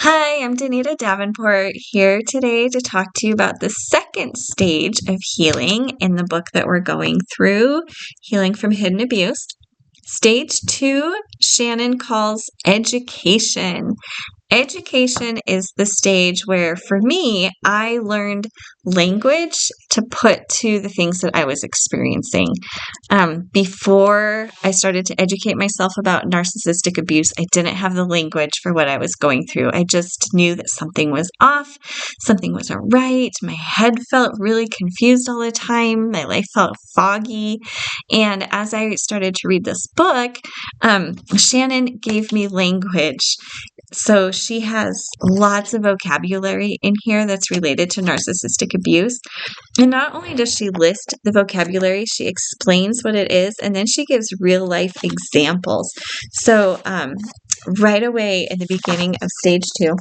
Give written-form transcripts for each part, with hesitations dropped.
Hi, I'm Danita Davenport here today to talk to you about the second stage of healing in the book that we're going through, Healing from Hidden Abuse. Stage 2, Shannon calls education. Education is the stage where, for me, I learned language to put to the things that I was experiencing. Before I started to educate myself about narcissistic abuse, I didn't have the language for what I was going through. I just knew that something was off, something wasn't right. My head felt really confused all the time. My life felt foggy. And as I started to read this book, Shannon gave me language. So she has lots of vocabulary in here that's related to narcissistic abuse. And not only does she list the vocabulary, she explains what it is, and then she gives real life examples. So, right away in the beginning of stage 2,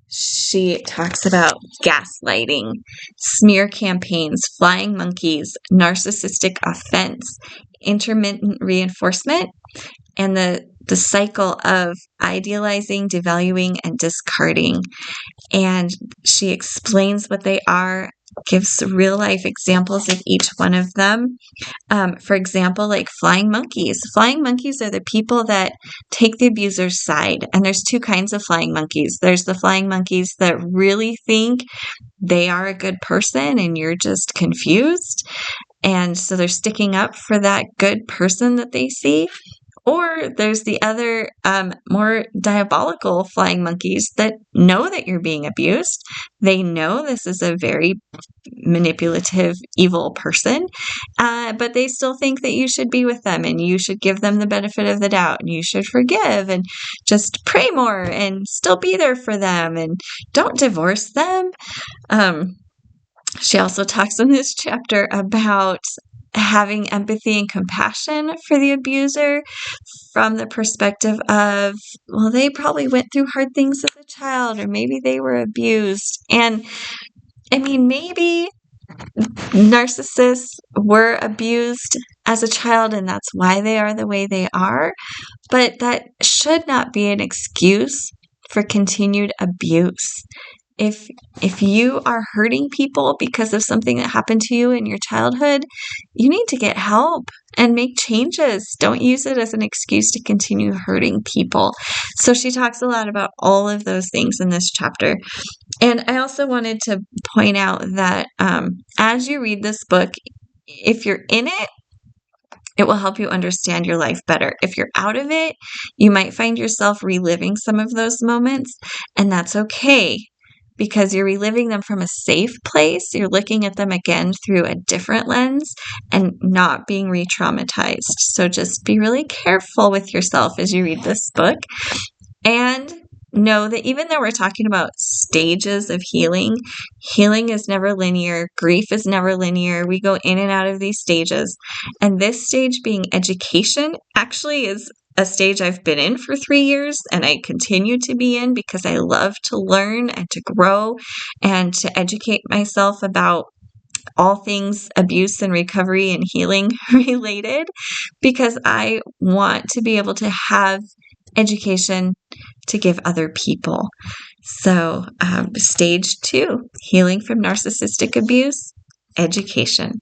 she talks about gaslighting, smear campaigns, flying monkeys, narcissistic offense, intermittent reinforcement, and the cycle of idealizing, devaluing, and discarding. And she explains what they are, gives real life examples of each one of them. For example, like flying monkeys. Flying monkeys are the people that take the abuser's side. And there's two kinds of flying monkeys. There's the flying monkeys that really think they are a good person and you're just confused. And so they're sticking up for that good person that they see. Or there's the other, more diabolical flying monkeys that know that you're being abused. They know this is a very manipulative, evil person, but they still think that you should be with them and you should give them the benefit of the doubt and you should forgive and just pray more and still be there for them and don't divorce them. She also talks in this chapter about having empathy and compassion for the abuser from the perspective of, well, they probably went through hard things as a child, or maybe they were abused. And I mean, maybe narcissists were abused as a child and that's why they are the way they are, but that should not be an excuse for continued abuse. If you are hurting people because of something that happened to you in your childhood, you need to get help and make changes. Don't use it as an excuse to continue hurting people. So she talks a lot about all of those things in this chapter. And I also wanted to point out that as you read this book, if you're in it, it will help you understand your life better. If you're out of it, you might find yourself reliving some of those moments, and that's okay because you're reliving them from a safe place. You're looking at them again through a different lens and not being re-traumatized. So just be really careful with yourself as you read this book. And know that even though we're talking about stages of healing, healing is never linear. Grief is never linear. We go in and out of these stages. And this stage being education actually is a stage I've been in for 3 years and I continue to be in because I love to learn and to grow and to educate myself about all things abuse and recovery and healing related, because I want to be able to have education to give other people. So, stage 2, healing from narcissistic abuse, education.